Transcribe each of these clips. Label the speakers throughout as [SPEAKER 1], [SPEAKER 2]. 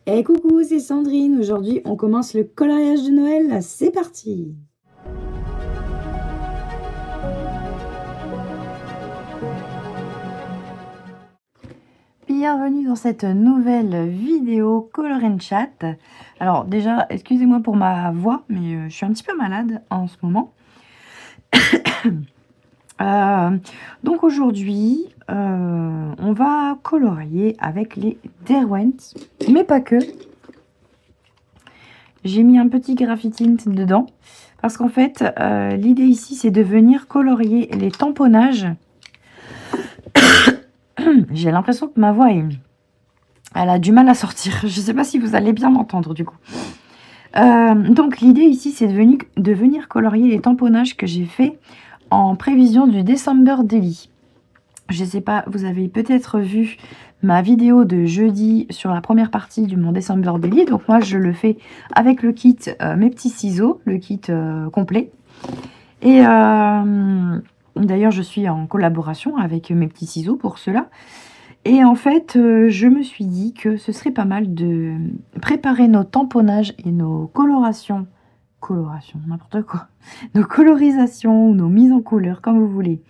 [SPEAKER 1] Et coucou, c'est Sandrine. Aujourd'hui, on commence le coloriage de Noël. C'est parti! Bienvenue dans cette nouvelle vidéo Color and Chat. Alors déjà, excusez-moi pour ma voix, mais je suis un petit peu malade en ce moment. Donc aujourd'hui, on va colorier avec les Derwent, mais pas que. J'ai mis un petit graffiti dedans parce qu'en fait, l'idée ici, c'est de venir colorier les tamponnages. J'ai l'impression que ma voix elle a du mal à sortir. Je ne sais pas si vous allez bien m'entendre du coup. Donc l'idée ici, c'est de venir colorier les tamponnages que j'ai fait en prévision du December Daily. Je ne sais pas, vous avez peut-être vu ma vidéo de jeudi sur la première partie du mon December Daily. Donc moi, je le fais avec le kit mes petits ciseaux, le kit complet. Et d'ailleurs, je suis en collaboration avec mes petits ciseaux pour cela. Et en fait, je me suis dit que ce serait pas mal de préparer nos tamponnages et nos colorations, n'importe quoi, nos colorisations ou nos mises en couleur, comme vous voulez,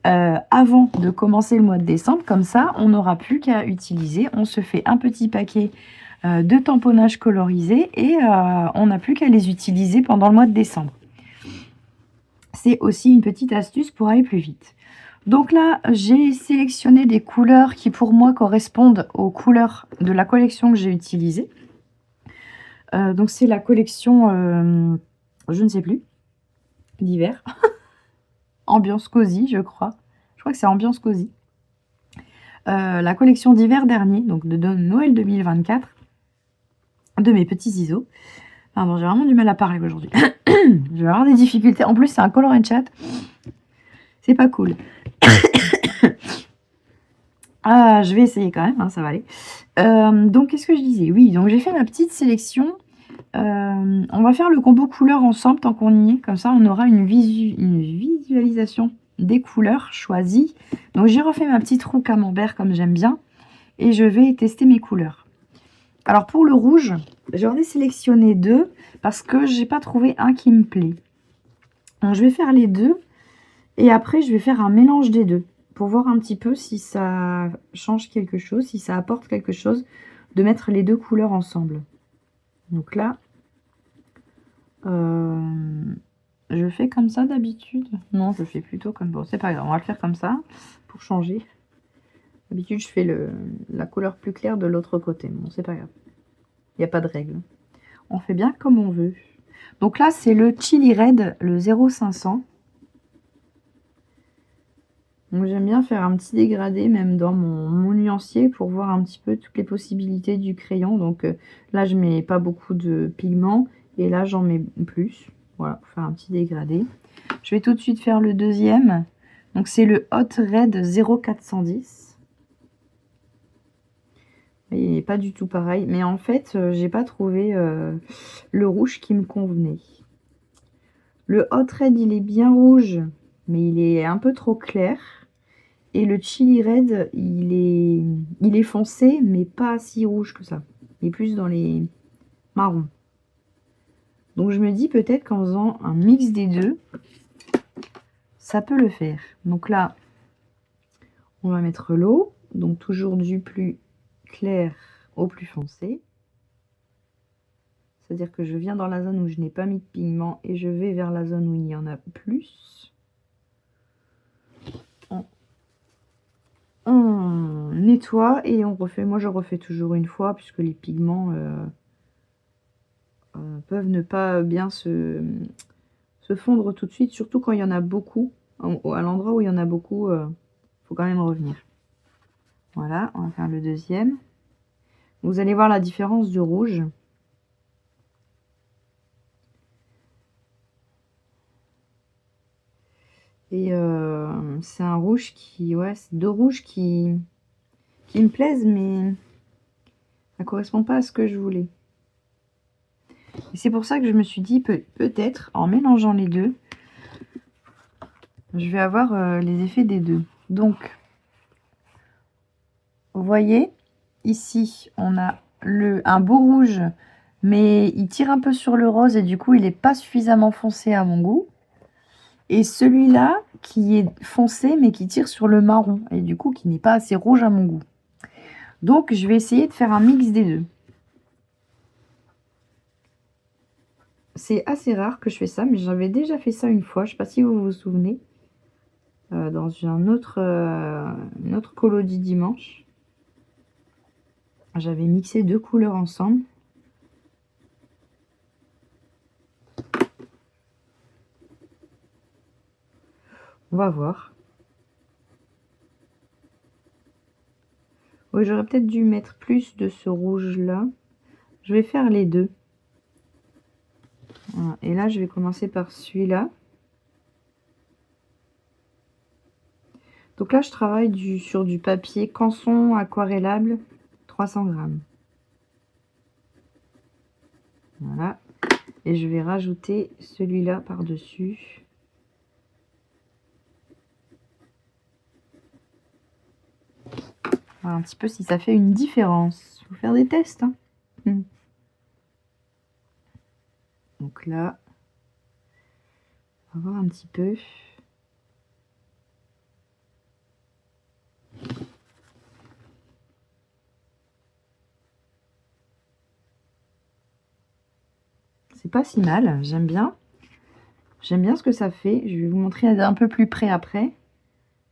[SPEAKER 1] avant de commencer le mois de décembre. Comme ça, on n'aura plus qu'à utiliser. On se fait un petit paquet de tamponnages colorisés et on n'a plus qu'à les utiliser pendant le mois de décembre. C'est aussi une petite astuce pour aller plus vite. Donc là, j'ai sélectionné des couleurs qui pour moi correspondent aux couleurs de la collection que j'ai utilisée. Donc c'est la collection, je ne sais plus, d'hiver. Ambiance cosy, je crois. Je crois que c'est Ambiance cosy. La collection d'hiver dernier, donc de Noël 2024, de mes petits ciseaux. Pardon, j'ai vraiment du mal à parler aujourd'hui. Je vais avoir des difficultés. En plus, c'est un color and chat. C'est pas cool. Ah, je vais essayer quand même, hein, ça va aller. Donc, qu'est-ce que je disais? Oui, donc j'ai fait ma petite sélection. On va faire le combo couleurs ensemble tant qu'on y est. Comme ça, on aura une visualisation des couleurs choisies. Donc, j'ai refait ma petite roue camembert comme j'aime bien. Et je vais tester mes couleurs. Alors, pour le rouge, j'en ai sélectionné deux parce que j'ai pas trouvé un qui me plaît. Donc, je vais faire les deux. Et après, je vais faire un mélange des deux pour voir un petit peu si ça change quelque chose, si ça apporte quelque chose de mettre les deux couleurs ensemble. Donc là, je fais comme ça d'habitude. Non, je fais plutôt comme... Bon, c'est pas grave, on va le faire comme ça pour changer. D'habitude, je fais la couleur plus claire de l'autre côté. Bon, c'est pas grave. Il n'y a pas de règle. On fait bien comme on veut. Donc là, c'est le Chili Red, le 0500. Donc j'aime bien faire un petit dégradé même dans mon nuancier pour voir un petit peu toutes les possibilités du crayon. Donc là je mets pas beaucoup de pigments et là j'en mets plus. Voilà, pour faire un petit dégradé. Je vais tout de suite faire le deuxième. Donc c'est le Hot Red 0410. Il n'est pas du tout pareil. Mais en fait, j'ai pas trouvé le rouge qui me convenait. Le Hot Red il est bien rouge, mais il est un peu trop clair. Et le Chili Red, il est foncé, mais pas si rouge que ça. Il est plus dans les marrons. Donc je me dis peut-être qu'en faisant un mix des deux, ça peut le faire. Donc là, on va mettre l'eau. Donc toujours du plus clair au plus foncé. C'est-à-dire que je viens dans la zone où je n'ai pas mis de pigment et je vais vers la zone où il y en a plus. On nettoie et on refait. Moi, je refais toujours une fois puisque les pigments peuvent ne pas bien se fondre tout de suite, surtout quand il y en a beaucoup. À l'endroit où il y en a beaucoup, faut quand même revenir. Voilà, on va faire le deuxième. Vous allez voir la différence du rouge. Et c'est un rouge qui... Ouais, c'est deux rouges qui me plaisent, mais ça correspond pas à ce que je voulais. Et c'est pour ça que je me suis dit, peut-être, en mélangeant les deux, je vais avoir les effets des deux. Donc, vous voyez, ici, on a un beau rouge, mais il tire un peu sur le rose et du coup, il n'est pas suffisamment foncé à mon goût. Et celui-là, qui est foncé, mais qui tire sur le marron, et du coup, qui n'est pas assez rouge à mon goût. Donc, je vais essayer de faire un mix des deux. C'est assez rare que je fais ça, mais j'avais déjà fait ça une fois. Je ne sais pas si vous vous souvenez. Dans un autre colo du dimanche. J'avais mixé 2 couleurs ensemble. On va voir. Oui, j'aurais peut-être dû mettre plus de ce rouge-là. Je vais faire les deux. Voilà. Et là, je vais commencer par celui-là. Donc là, je travaille sur du papier Canson aquarellable 300 grammes. Voilà. Et je vais rajouter celui-là par-dessus. Voir un petit peu si ça fait une différence. Il faut faire des tests. Hein. Donc là, on va voir un petit peu. C'est pas si mal, j'aime bien. J'aime bien ce que ça fait. Je vais vous montrer un peu plus près après.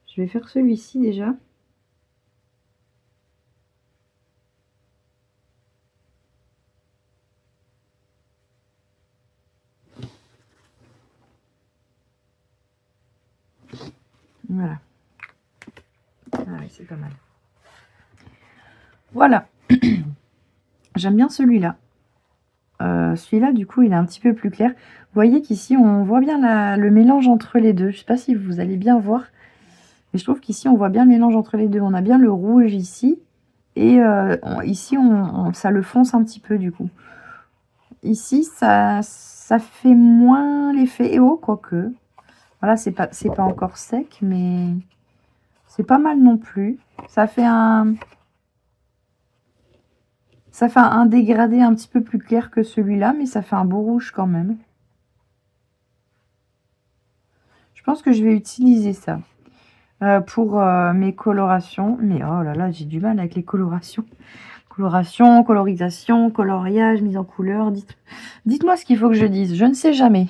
[SPEAKER 1] Je vais faire celui-ci déjà. Voilà. Ah oui, c'est pas mal. Voilà. J'aime bien celui-là. Celui-là, du coup, il est un petit peu plus clair. Vous voyez qu'ici, on voit bien le mélange entre les deux. Je ne sais pas si vous allez bien voir. Mais je trouve qu'ici, on voit bien le mélange entre les deux. On a bien le rouge ici. Et ici, ça le fonce un petit peu, du coup. Ici, ça fait moins l'effet EO, quoique. Voilà, c'est pas encore sec, mais c'est pas mal non plus. Ça fait un dégradé un petit peu plus clair que celui-là, mais ça fait un beau rouge quand même. Je pense que je vais utiliser ça pour mes colorations. Mais oh là là, j'ai du mal avec les colorations. Coloration, colorisation, coloriage, mise en couleur. Dites-moi ce qu'il faut que je dise. Je ne sais jamais.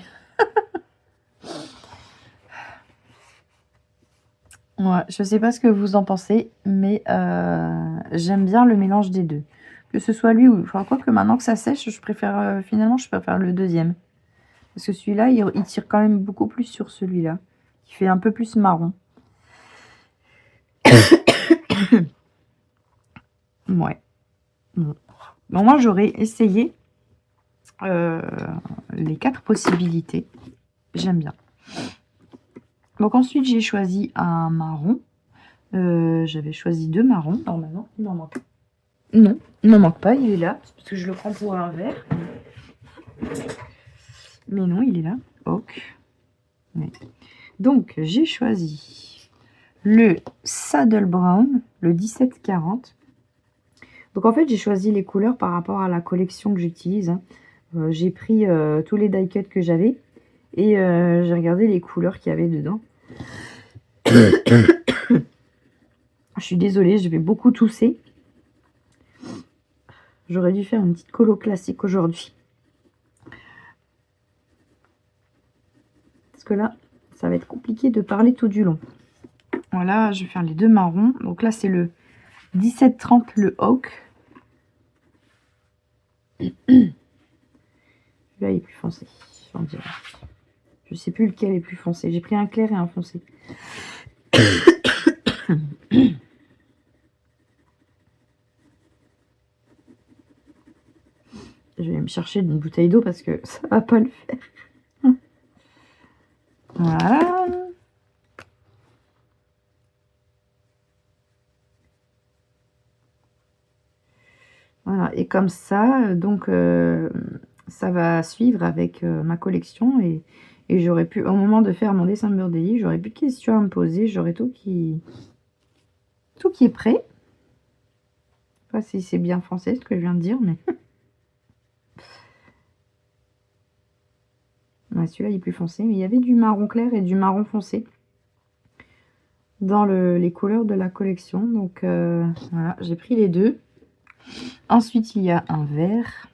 [SPEAKER 1] Ouais, je ne sais pas ce que vous en pensez, mais j'aime bien le mélange des deux. Que ce soit lui ou... Enfin, quoi que maintenant que ça sèche, je préfère finalement, je préfère le deuxième. Parce que celui-là, il tire quand même beaucoup plus sur celui-là, qui fait un peu plus marron. Ouais. Bon, moi, j'aurais essayé les 4 possibilités. J'aime bien. Donc ensuite, j'ai choisi un marron. J'avais choisi 2 marrons. Normalement, il m'en manque. Non, il m'en manque pas, il est là. Parce que je le prends pour un vert. Mais non, il est là. Ok. Ouais. Donc, j'ai choisi le Saddle Brown, le 1740. Donc, en fait, j'ai choisi les couleurs par rapport à la collection que j'utilise. Hein. J'ai pris tous les die cuts que j'avais et j'ai regardé les couleurs qu'il y avait dedans. Je suis désolée, je vais beaucoup tousser. J'aurais dû faire une petite colo classique aujourd'hui. Parce que là, ça va être compliqué de parler tout du long. Voilà, je vais faire les 2 marrons. Donc là, c'est le 1730, le Oak. Là, il est plus foncé, on dirait. Je sais plus lequel est plus foncé. J'ai pris un clair et un foncé. Je vais me chercher une bouteille d'eau parce que ça va pas le faire. Voilà. Voilà, et comme ça, donc ça va suivre avec ma collection et j'aurais pu, au moment de faire mon December Daily, j'aurais plus de questions à me poser, j'aurais tout qui est prêt. sais pas si c'est bien français ce que je viens de dire, mais... Ouais, celui-là, il est plus foncé. Mais il y avait du marron clair et du marron foncé dans les couleurs de la collection. Donc, voilà, j'ai pris les deux. Ensuite, il y a un vert.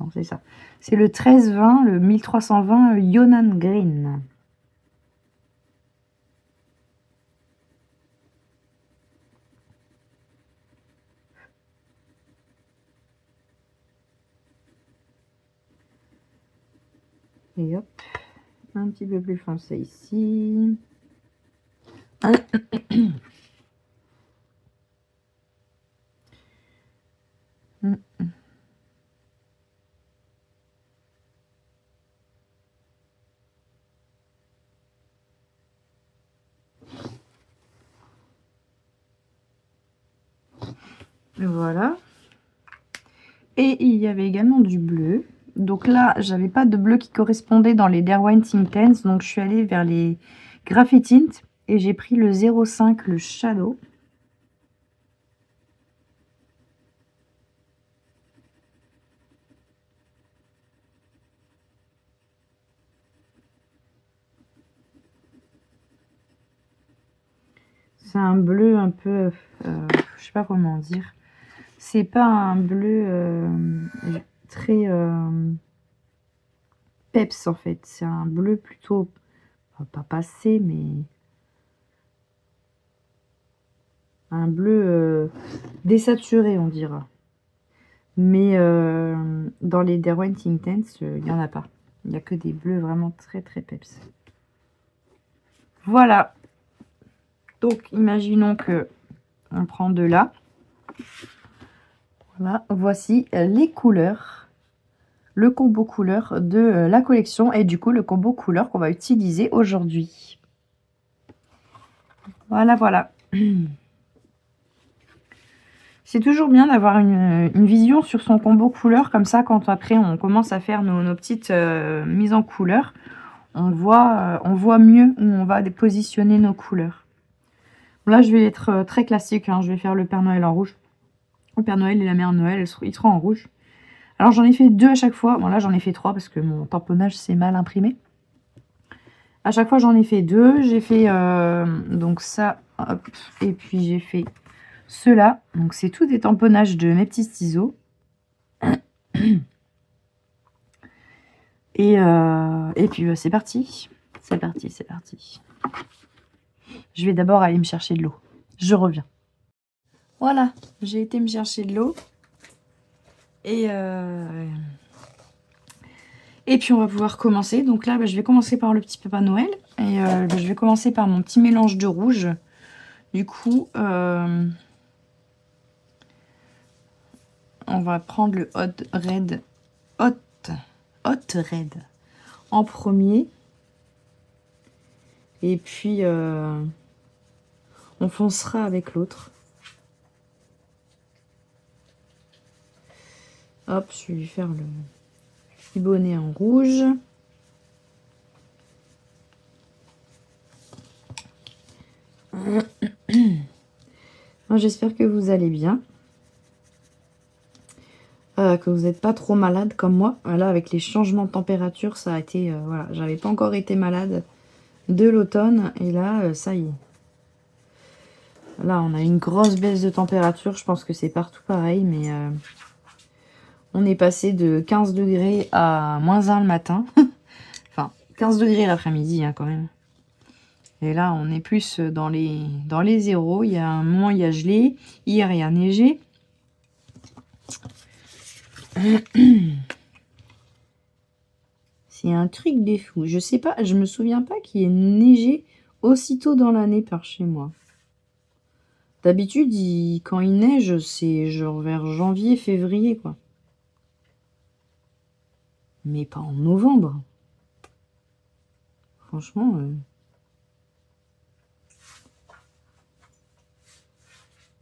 [SPEAKER 1] Non, c'est ça. C'est le 1320, le 1320 Yunnan Green. Et hop, un petit peu plus foncé ici. Voilà. Et il y avait également du bleu. Donc là, j'avais pas de bleu qui correspondait dans les Derwent Intense. Donc je suis allée vers les Graphitint. Et j'ai pris le 05, le Shadow. C'est un bleu un peu... je sais pas comment dire. C'est pas un bleu très peps en fait. C'est un bleu plutôt... pas passé, mais... un bleu désaturé, on dira. Mais dans les Derwent Intense, il n'y en a pas. Il n'y a que des bleus vraiment très très peps. Voilà. Donc, imaginons que on prend de là. Voilà. Voici les couleurs. Le combo couleur de la collection. Et du coup, le combo couleur qu'on va utiliser aujourd'hui. Voilà, voilà. C'est toujours bien d'avoir une vision sur son combo couleur. Comme ça, quand après, on commence à faire nos petites mises en couleur, on voit mieux où on va positionner nos couleurs. Là, je vais être très classique. Hein. Je vais faire le Père Noël en rouge. Le Père Noël et la Mère Noël, ils seront en rouge. Alors, j'en ai fait 2 à chaque fois. Bon, là, j'en ai fait 3 parce que mon tamponnage s'est mal imprimé. À chaque fois, j'en ai fait 2. J'ai fait donc ça, hop, et puis j'ai fait ceux-là. Donc, c'est tout des tamponnages de mes petits ciseaux. Et puis, c'est parti. C'est parti, c'est parti. Je vais d'abord aller me chercher de l'eau. Je reviens. Voilà, j'ai été me chercher de l'eau. Et puis, on va pouvoir commencer. Donc là, je vais commencer par le petit Papa Noël. Et je vais commencer par mon petit mélange de rouge. Du coup, on va prendre le Hot Red en premier. Et puis, on foncera avec l'autre. Hop, je vais lui faire le petit bonnet en rouge. J'espère que vous allez bien. Que vous n'êtes pas trop malade comme moi. Là, avec les changements de température, ça a été... voilà, j'avais pas encore été malade de l'automne. Et là, ça y est. Là, on a une grosse baisse de température. Je pense que c'est partout pareil, mais... on est passé de 15 degrés à -1 le matin. Enfin, 15 degrés l'après-midi, hein, quand même. Et là, on est plus dans les zéros. Il y a un moment, il y a gelé. Hier, il y a neigé. C'est un truc des fous. Je sais pas, je me souviens pas qu'il y ait neigé aussitôt dans l'année par chez moi. D'habitude, quand il neige, c'est genre vers janvier, février, quoi. Mais pas en novembre. Franchement...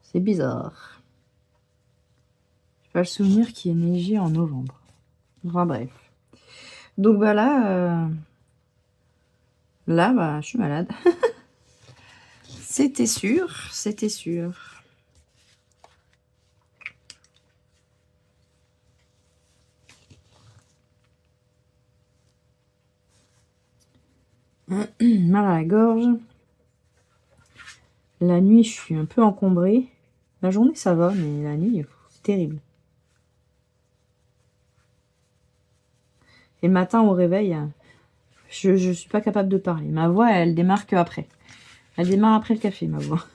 [SPEAKER 1] c'est bizarre. J'ai pas le souvenir qu'il y ait neigé en novembre. Enfin bref. Donc bah là, bah je suis malade. C'était sûr, c'était sûr. Mal à la gorge. La nuit, je suis un peu encombrée. La journée, ça va, mais la nuit, c'est terrible. Et le matin, au réveil, je suis pas capable de parler. Ma voix, elle démarre qu'après. Elle démarre après le café, ma voix.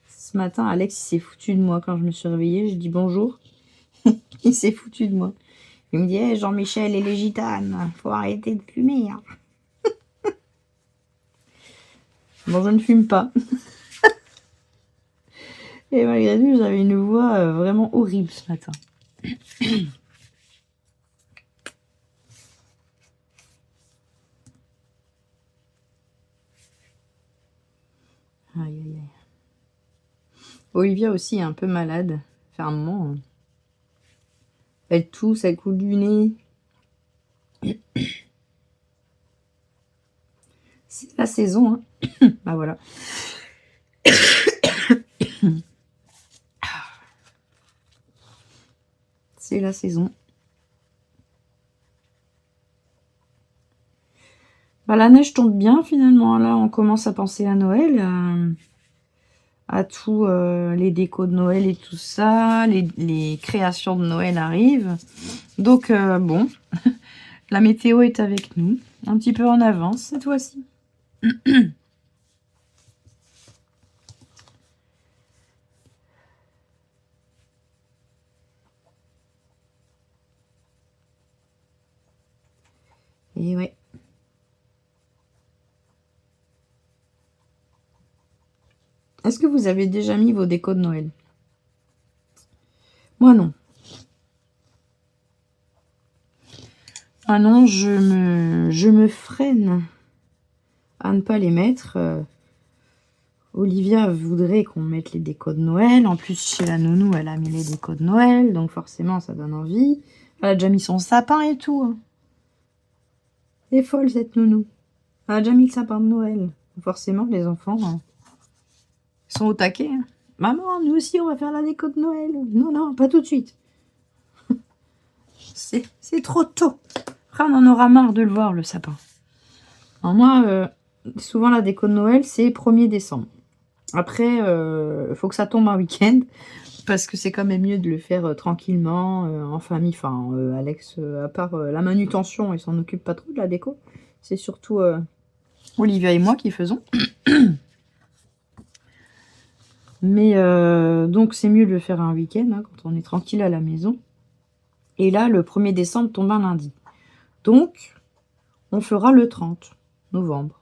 [SPEAKER 1] Ce matin, Alex, il s'est foutu de moi quand je me suis réveillée. Je dis bonjour. Il s'est foutu de moi. Il me dit hey, Jean-Michel et les gitanes, faut arrêter de fumer. Hein. Bon, je ne fume pas. Et malgré tout, j'avais une voix vraiment horrible ce matin. Aïe, aïe, aïe. Olivia aussi est un peu malade. Fait un moment. Elle tousse, elle coule du nez. C'est la saison. Hein. Bah voilà. C'est la saison. Bah, la neige tombe bien finalement. Là, on commence à penser à Noël. À tous les décos de Noël et tout ça. Les créations de Noël arrivent. Donc, bon. La météo est avec nous. Un petit peu en avance cette fois-ci. Et ouais. Est-ce que vous avez déjà mis vos décos de Noël? Moi non. Ah non, je me freine à ne pas les mettre. Olivia voudrait qu'on mette les décos de Noël. En plus, chez la nounou, elle a mis les décos de Noël. Donc forcément, ça donne envie. Elle a déjà mis son sapin et tout. Hein. Elle est folle, cette nounou. Elle a déjà mis le sapin de Noël. Forcément, les enfants sont au taquet. Hein. Maman, nous aussi, on va faire la déco de Noël. Non, non, pas tout de suite. C'est trop tôt. Après, on en aura marre de le voir, le sapin. Alors moi, souvent, la déco de Noël, c'est 1er décembre. Après, il faut que ça tombe un week-end. Parce que c'est quand même mieux de le faire tranquillement, en famille. Enfin, Alex, à part la manutention, il s'en occupe pas trop de la déco. C'est surtout Olivia et moi qui faisons. Mais donc, c'est mieux de le faire un week-end, hein, quand on est tranquille à la maison. Et là, le 1er décembre tombe un lundi. Donc, on fera le 30 novembre.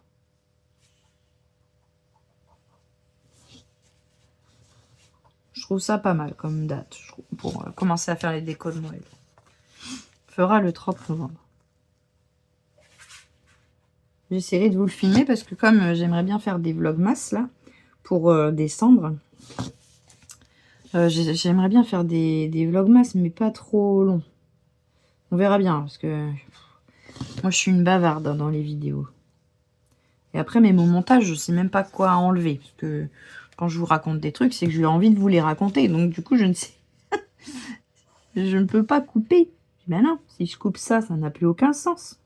[SPEAKER 1] Je trouve ça pas mal comme date, je trouve, pour commencer à faire les décos de Noël. On fera le 30 novembre. J'essaierai de vous le filmer parce que comme j'aimerais bien faire des vlogmas là, pour décembre, j'aimerais bien faire des vlogmas mais pas trop longs. On verra bien parce que moi je suis une bavarde hein, dans les vidéos. Et après mes mots montage, je sais même pas quoi enlever parce que quand je vous raconte des trucs, c'est que j'ai envie de vous les raconter. Donc du coup, je ne sais. Je ne peux pas couper. Ben non, si je coupe ça, ça n'a plus aucun sens.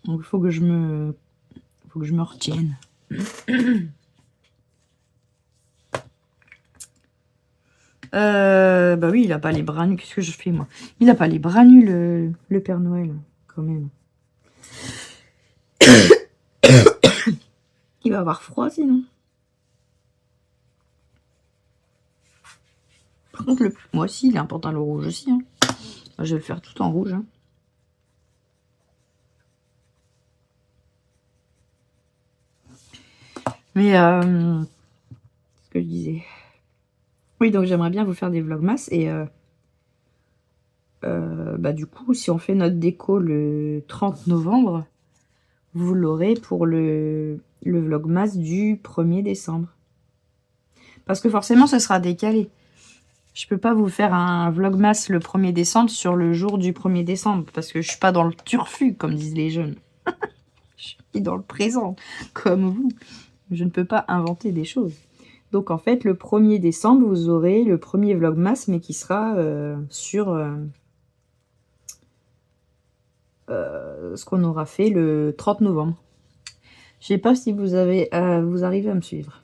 [SPEAKER 1] Donc il faut que je me retienne. Bah oui, il a pas les bras nus. Qu'est-ce que je fais moi? Il a pas les bras nus le Père Noël, quand même. Il va avoir froid sinon. Par contre, moi aussi, il a un pantalon rouge aussi. Hein. Je vais le faire tout en rouge. Hein. Mais, ce que je disais. Oui, donc j'aimerais bien vous faire des vlogmas. Et bah, du coup, si on fait notre déco le 30 novembre, vous l'aurez pour le vlogmas du 1er décembre. Parce que forcément, ce sera décalé. Je peux pas vous faire un vlogmas le 1er décembre sur le jour du 1er décembre, parce que je suis pas dans le turfu, comme disent les jeunes. Je suis dans le présent, comme vous. Je ne peux pas inventer des choses. Donc en fait, le 1er décembre, vous aurez le premier vlogmas, mais qui sera sur ce qu'on aura fait le 30 novembre. Je sais pas si vous arrivez à me suivre.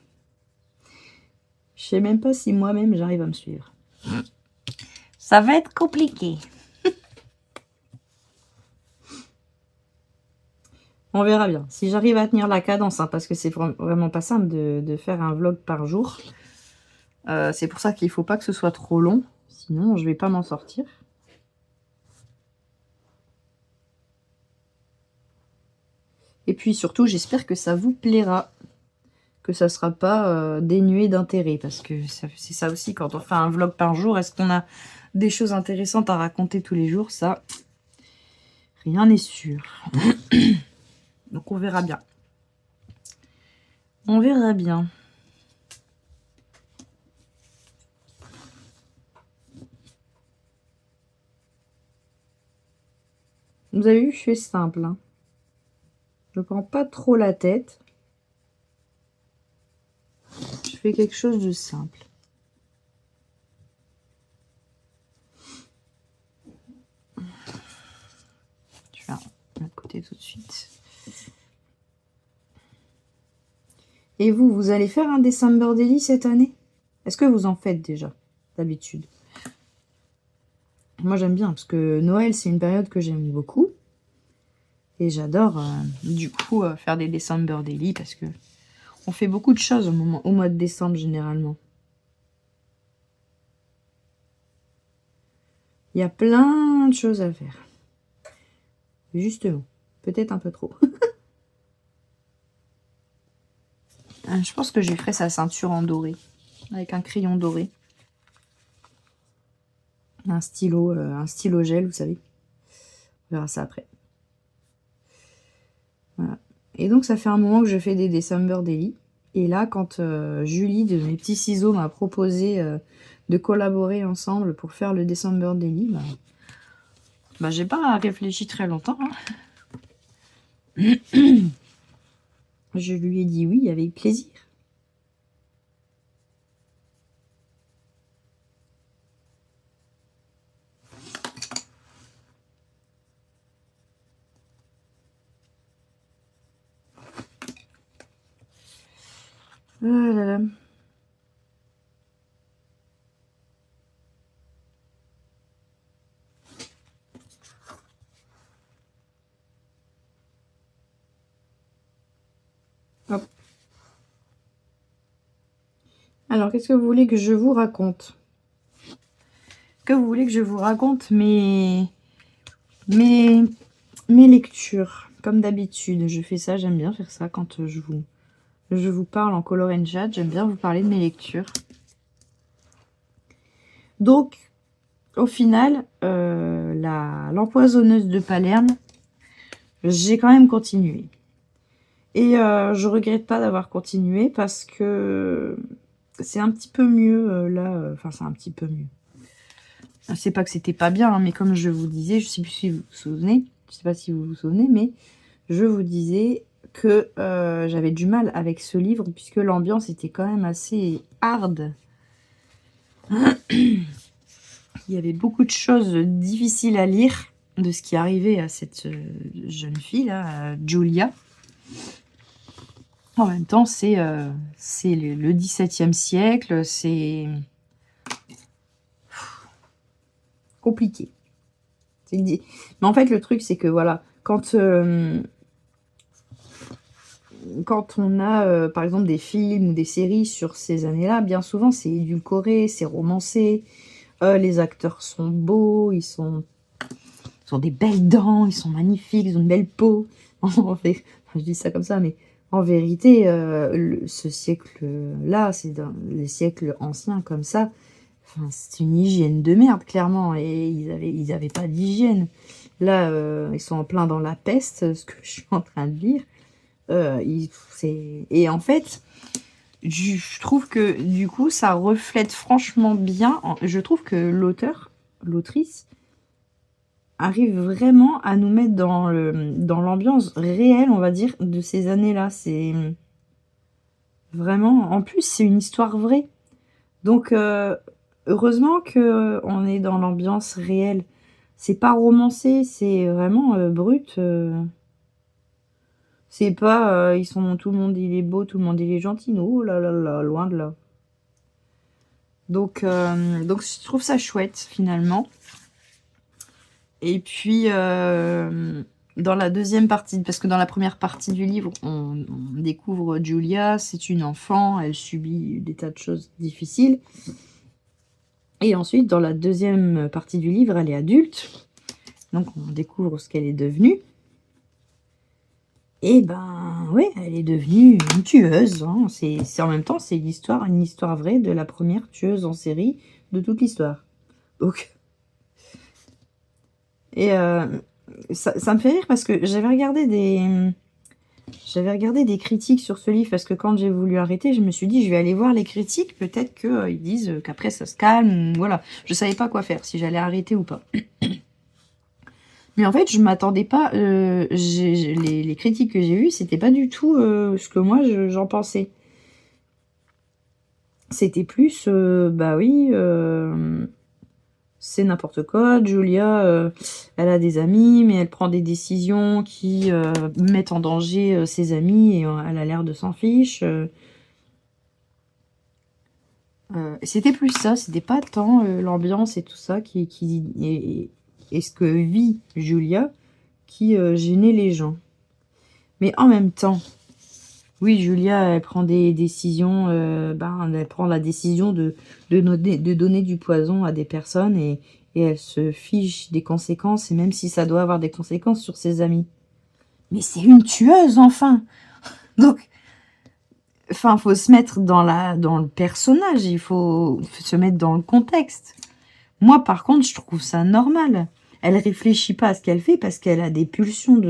[SPEAKER 1] Je sais même pas si moi-même j'arrive à me suivre. Ça va être compliqué. On verra bien. Si j'arrive à tenir la cadence, hein, parce que c'est vraiment pas simple de faire un vlog par jour. C'est pour ça qu'il faut pas que ce soit trop long. Sinon, je vais pas m'en sortir. Et puis surtout, j'espère que ça vous plaira. Que ça sera pas dénué d'intérêt. Parce que c'est ça aussi, quand on fait un vlog par jour, est-ce qu'on a des choses intéressantes à raconter tous les jours? Ça, rien n'est sûr. Donc on verra bien. On verra bien. Vous avez vu, je fais simple. Hein. Je ne prends pas trop la tête. Je fais quelque chose de simple. Je vais de l'autre côté tout de suite. Et vous allez faire un December Daily cette année? Est-ce que vous en faites déjà, d'habitude? Moi, j'aime bien, parce que Noël, c'est une période que j'aime beaucoup. Et j'adore, du coup, faire des December Daily, parce que on fait beaucoup de choses au mois de décembre, généralement. Il y a plein de choses à faire. Justement. Peut-être un peu trop. Je pense que je lui ferai sa ceinture en doré. Avec un crayon doré. Un stylo gel, vous savez. On verra ça après. Voilà. Et donc, ça fait un moment que je fais des December Daily. Et là, quand Julie, de mes petits ciseaux, m'a proposé de collaborer ensemble pour faire le December Daily, bah j'ai pas réfléchi très longtemps. Hein. Je lui ai dit oui avec plaisir. Oh là là. Hop. Alors, qu'est-ce que vous voulez que je vous raconte? Que vous voulez que je vous raconte mes lectures? Comme d'habitude, je fais ça, j'aime bien faire ça quand je vous parle en color and chat. J'aime bien vous parler de mes lectures. Donc, au final, l'empoisonneuse de Palerme, j'ai quand même continué. Et je regrette pas d'avoir continué parce que c'est un petit peu mieux là. Enfin, c'est un petit peu mieux. C'est pas que c'était pas bien, hein, mais comme je vous disais, je sais plus si vous vous souvenez, je sais pas si vous vous souvenez, mais je vous disais que j'avais du mal avec ce livre puisque l'ambiance était quand même assez hard. Il y avait beaucoup de choses difficiles à lire de ce qui arrivait à cette jeune fille là, Julia. En même temps, c'est le XVIIe siècle, c'est compliqué. Mais en fait, le truc, c'est que voilà, quand on a, par exemple, des films ou des séries sur ces années-là, bien souvent, c'est édulcoré, c'est romancé. Les acteurs sont beaux, ils ont des belles dents, ils sont magnifiques, ils ont une belle peau. En fait, je dis ça comme ça, mais en vérité, ce siècle-là, c'est dans les siècles anciens comme ça. Enfin, c'est une hygiène de merde, clairement. Et ils avaient pas d'hygiène. Là, ils sont en plein dans la peste, ce que je suis en train de lire. Et en fait, je trouve que du coup, ça reflète franchement bien. Je trouve que l'autrice, arrive vraiment à nous mettre dans l'ambiance réelle, on va dire, de ces années-là. C'est vraiment... En plus, c'est une histoire vraie. Donc, heureusement que on est dans l'ambiance réelle. C'est pas romancé, c'est vraiment brut. C'est pas ils sont tout le monde il est beau, tout le monde il est gentil. Non, oh là là là, loin de là. Donc je trouve ça chouette finalement. Et puis dans la deuxième partie, parce que dans la première partie du livre, on découvre Julia, c'est une enfant, elle subit des tas de choses difficiles. Et ensuite, dans la deuxième partie du livre, elle est adulte. Donc on découvre ce qu'elle est devenue. Et ben ouais, elle est devenue une tueuse. Hein. C'est en même temps, c'est une histoire vraie de la première tueuse en série de toute l'histoire. Donc, et ça me fait rire parce que j'avais regardé des critiques sur ce livre parce que quand j'ai voulu arrêter, je me suis dit je vais aller voir les critiques, peut-être qu'ils disent qu'après ça se calme, ou voilà. Je savais pas quoi faire, si j'allais arrêter ou pas. Mais en fait, je m'attendais pas. Les critiques que j'ai eues, c'était pas du tout ce que moi j'en pensais. C'était plus, bah oui, c'est n'importe quoi. Julia, elle a des amis, mais elle prend des décisions qui mettent en danger ses amis et elle a l'air de s'en fiche. C'était plus ça, c'était pas tant l'ambiance et tout ça et ce que vit Julia qui gênait les gens. Mais en même temps, oui, Julia, elle prend des décisions, elle prend la décision de donner du poison à des personnes et elle se fiche des conséquences, et même si ça doit avoir des conséquences sur ses amis. Mais c'est une tueuse, enfin! Donc, enfin, faut se mettre dans le personnage, il faut se mettre dans le contexte. Moi, par contre, je trouve ça normal. Elle réfléchit pas à ce qu'elle fait parce qu'elle a des pulsions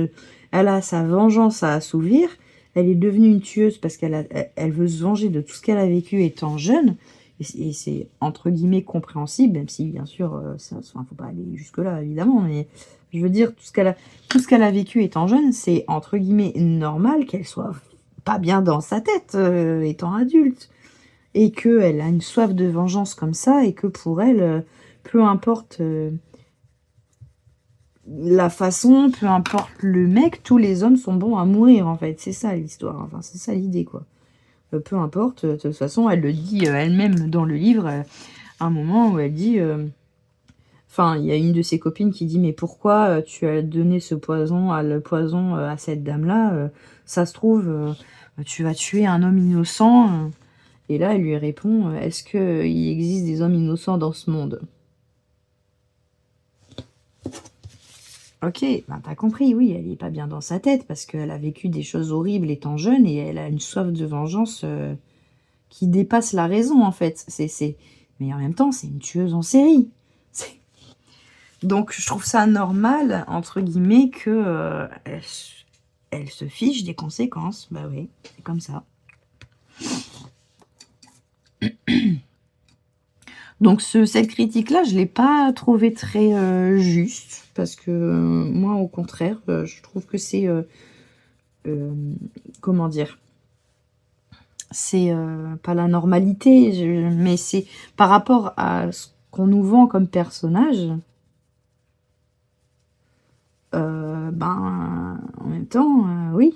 [SPEAKER 1] elle a sa vengeance à assouvir. Elle est devenue une tueuse parce elle veut se venger de tout ce qu'elle a vécu étant jeune. Et c'est entre guillemets compréhensible, même si bien sûr, faut pas aller jusque là évidemment. Mais je veux dire, tout ce qu'elle a vécu étant jeune, c'est entre guillemets normal qu'elle soit pas bien dans sa tête étant adulte, et qu'elle a une soif de vengeance comme ça, et que pour elle, peu importe la façon, peu importe le mec, tous les hommes sont bons à mourir, en fait. C'est ça l'histoire, enfin, c'est ça l'idée, quoi. Peu importe, de toute façon, elle le dit elle-même dans le livre, à un moment où elle dit... Enfin, il y a une de ses copines qui dit « Mais pourquoi tu as donné le poison à cette dame-là Ça se trouve, tu vas tuer un homme innocent. » Et là, elle lui répond « Est-ce qu'il existe des hommes innocents dans ce monde ?» Ok, ben t'as compris, oui, elle est pas bien dans sa tête parce qu'elle a vécu des choses horribles étant jeune et elle a une soif de vengeance qui dépasse la raison, en fait. Mais en même temps, c'est une tueuse en série. Donc, je trouve ça normal, entre guillemets, que elle se fiche des conséquences. Bah oui, c'est comme ça. Donc cette critique-là, je ne l'ai pas trouvée très juste, parce que moi, au contraire, je trouve que c'est... comment dire, c'est pas la normalité, mais c'est par rapport à ce qu'on nous vend comme personnage, en même temps, oui.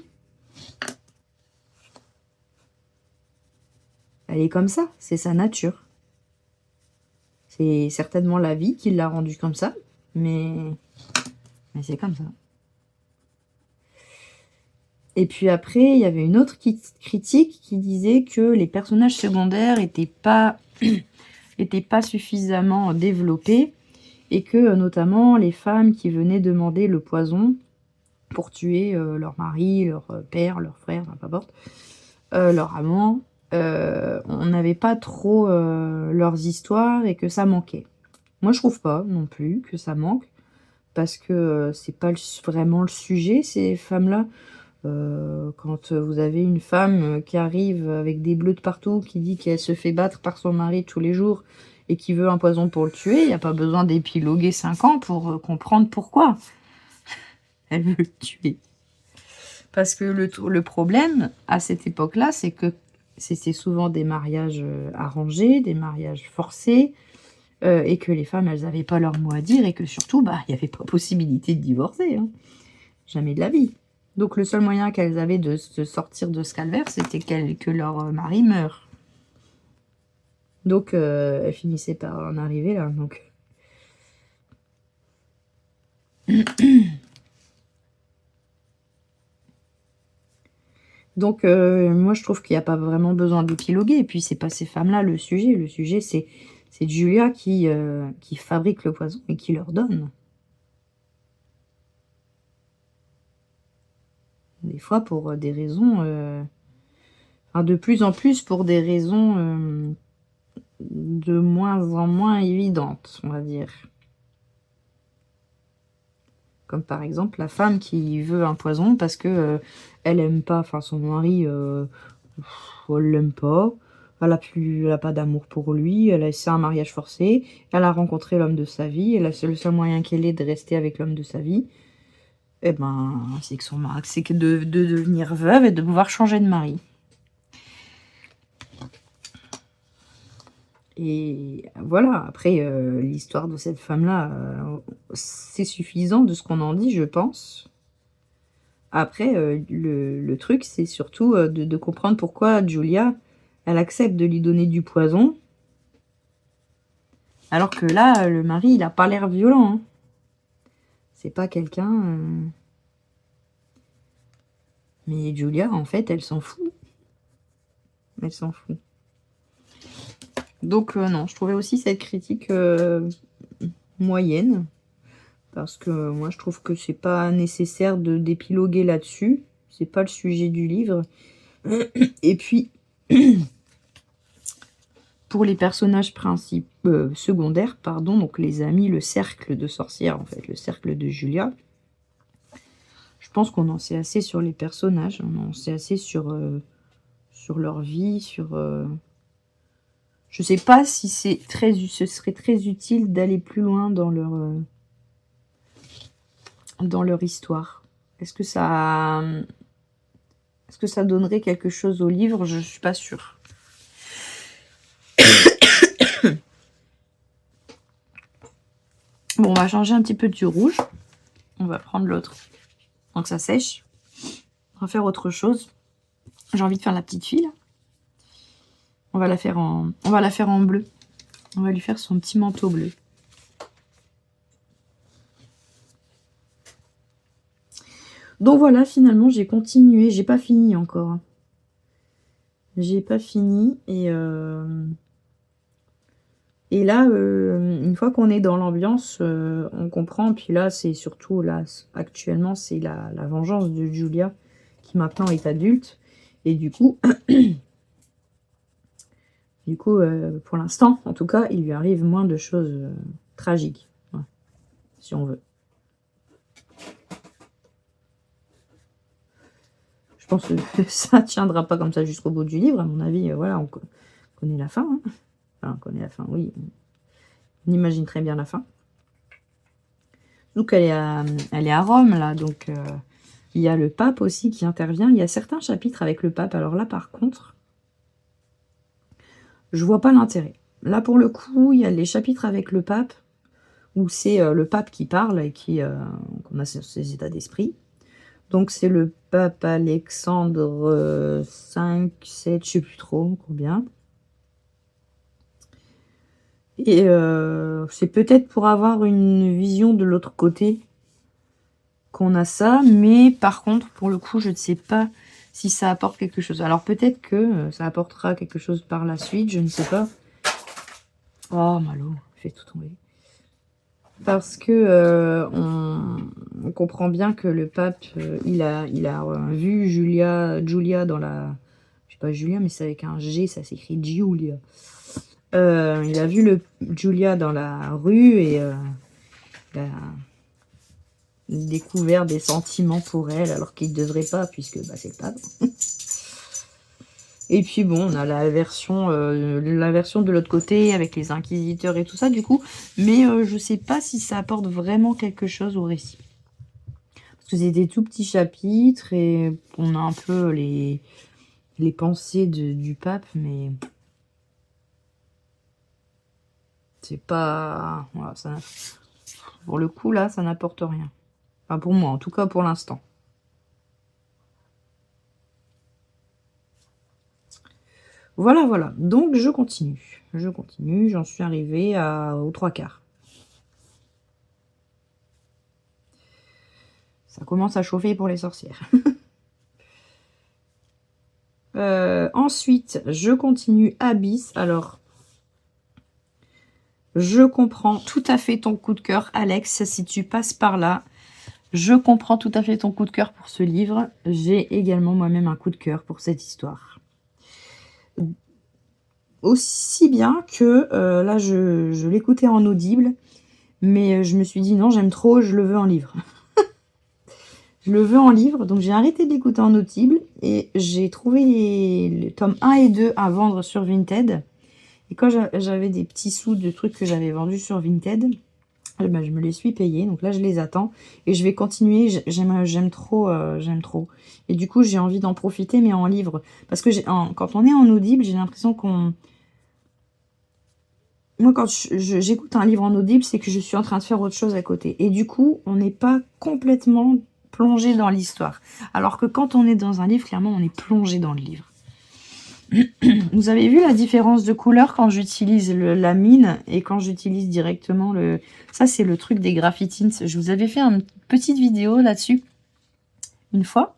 [SPEAKER 1] Elle est comme ça, c'est sa nature. C'est certainement la vie qui l'a rendue comme ça, mais c'est comme ça. Et puis après, il y avait une autre critique qui disait que les personnages secondaires n'étaient pas suffisamment développés, et que notamment les femmes qui venaient demander le poison pour tuer leur mari, leur père, leur frère, peu importe, leur amant, on n'avait pas trop leurs histoires et que ça manquait. Moi, je trouve pas non plus que ça manque, parce que c'est pas vraiment le sujet, ces femmes-là. Quand vous avez une femme qui arrive avec des bleus de partout, qui dit qu'elle se fait battre par son mari tous les jours et qui veut un poison pour le tuer, il n'y a pas besoin d'épiloguer 5 ans pour comprendre pourquoi elle veut le tuer. Parce que le problème, à cette époque-là, c'est que c'était souvent des mariages arrangés, des mariages forcés, et que les femmes, elles n'avaient pas leur mot à dire, et que surtout, il n'y avait pas possibilité de divorcer. Hein. Jamais de la vie. Donc le seul moyen qu'elles avaient de se sortir de ce calvaire, c'était que leur mari meure. Donc elles finissaient par en arriver là. Donc moi je trouve qu'il n'y a pas vraiment besoin d'épiloguer. Et puis c'est pas ces femmes-là le sujet. Le sujet c'est Julia qui fabrique le poison et qui leur donne. Des fois pour des raisons... enfin, de plus en plus pour des raisons de moins en moins évidentes, on va dire. Comme par exemple la femme qui veut un poison parce que elle aime pas, enfin son mari, elle l'aime pas, elle a pas d'amour pour lui, c'est un mariage forcé, elle a rencontré l'homme de sa vie, et c'est le seul moyen qu'elle ait de rester avec l'homme de sa vie, et ben c'est que son mari, c'est que de devenir veuve et de pouvoir changer de mari. Et voilà, après, l'histoire de cette femme-là, c'est suffisant de ce qu'on en dit, je pense. Après, le truc, c'est surtout de comprendre pourquoi Julia, elle accepte de lui donner du poison. Alors que là, le mari, il n'a pas l'air violent. Hein. C'est pas quelqu'un... Mais Julia, en fait, elle s'en fout. Elle s'en fout. Donc, non, je trouvais aussi cette critique moyenne. Parce que moi, je trouve que c'est pas nécessaire d'épiloguer là-dessus. C'est pas le sujet du livre. Et puis, pour les personnages principaux, secondaires, pardon, donc les amis, le cercle de sorcières, en fait, le cercle de Julia, je pense qu'on en sait assez sur les personnages. On en sait assez sur leur vie, sur... Je sais pas si ce serait très utile d'aller plus loin dans leur histoire. Est-ce que ça donnerait quelque chose au livre? Je suis pas sûre. Bon, on va changer un petit peu du rouge. On va prendre l'autre. Donc ça sèche. On va faire autre chose. J'ai envie de faire la petite fille là. On va la faire en bleu. On va lui faire son petit manteau bleu. Donc voilà, finalement, j'ai continué. J'ai pas fini encore. J'ai pas fini. Et là, une fois qu'on est dans l'ambiance, on comprend. Puis là, c'est surtout, là, actuellement, c'est la vengeance de Julia, qui maintenant est adulte. Et du coup, pour l'instant, en tout cas, il lui arrive moins de choses tragiques, ouais, si on veut. Je pense que ça tiendra pas comme ça jusqu'au bout du livre, à mon avis. Voilà, on connaît la fin. Hein. Enfin, on connaît la fin, oui. On imagine très bien la fin. Donc, elle est à Rome, là. Donc, il y a le pape aussi qui intervient. Il y a certains chapitres avec le pape. Alors là, par contre, je vois pas l'intérêt. Là, pour le coup, il y a les chapitres avec le pape, où c'est le pape qui parle et qu'on a ses états d'esprit. Donc, c'est le pape Alexandre 5, 7, je sais plus trop combien. Et c'est peut-être pour avoir une vision de l'autre côté qu'on a ça. Mais par contre, pour le coup, je ne sais pas si ça apporte quelque chose. Alors, peut-être que ça apportera quelque chose par la suite, je ne sais pas. Oh, Malo, fait tout tomber. Parce que on comprend bien que le pape, il a vu Julia dans la... Je sais pas Julia, mais c'est avec un G, ça s'écrit Giulia. Il a vu Julia dans la rue et découvert des sentiments pour elle, alors qu'il ne devrait pas, puisque bah, c'est le pape. Et puis bon, on a la version de l'autre côté, avec les inquisiteurs et tout ça, du coup. Mais je sais pas si ça apporte vraiment quelque chose au récit. Parce que c'est des tout petits chapitres, et on a un peu les pensées du pape, mais... c'est pas... Voilà, ça... Pour le coup, là, ça n'apporte rien. Enfin, pour moi, en tout cas, pour l'instant. Voilà, voilà. Donc, je continue. Je continue. J'en suis arrivée aux 3/4. Ça commence à chauffer pour les sorcières. Ensuite, je continue Abyss. Alors, je comprends tout à fait ton coup de cœur, Alex, si tu passes par là. Je comprends tout à fait ton coup de cœur pour ce livre. J'ai également moi-même un coup de cœur pour cette histoire. Aussi bien que là, je l'écoutais en audible, mais je me suis dit non, j'aime trop, je le veux en livre. Je le veux en livre, donc j'ai arrêté de l'écouter en audible et j'ai trouvé les tomes 1 et 2 à vendre sur Vinted. Et quand j'avais des petits sous de trucs que j'avais vendus sur Vinted, ben, je me les suis payés. Donc là, je les attends et je vais continuer. J'aime trop, j'aime trop. Et du coup, j'ai envie d'en profiter, mais en livre. Parce que quand on est en audible, j'ai l'impression qu'on... Moi, quand j'écoute un livre en audible, c'est que je suis en train de faire autre chose à côté. Et du coup, on n'est pas complètement plongé dans l'histoire. Alors que quand on est dans un livre, clairement, on est plongé dans le livre. Vous avez vu la différence de couleur quand j'utilise la mine et quand j'utilise directement le... Ça, c'est le truc des graphitines. Je vous avais fait une petite vidéo là-dessus une fois.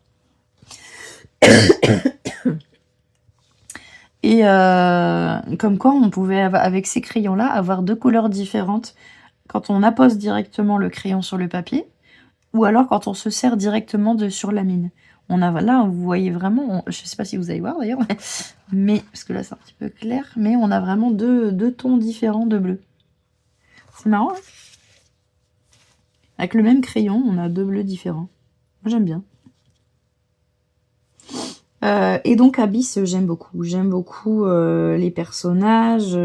[SPEAKER 1] Et comme quoi, on pouvait, avec ces crayons-là, avoir deux couleurs différentes quand on appose directement le crayon sur le papier ou alors quand on se sert directement sur la mine. Là, vous voyez vraiment, je ne sais pas si vous allez voir d'ailleurs, mais parce que là c'est un petit peu clair, mais on a vraiment deux tons différents de bleu. C'est marrant, hein? Avec le même crayon, on a deux bleus différents. Moi, j'aime bien. Et donc Abyss, j'aime beaucoup. J'aime beaucoup les personnages,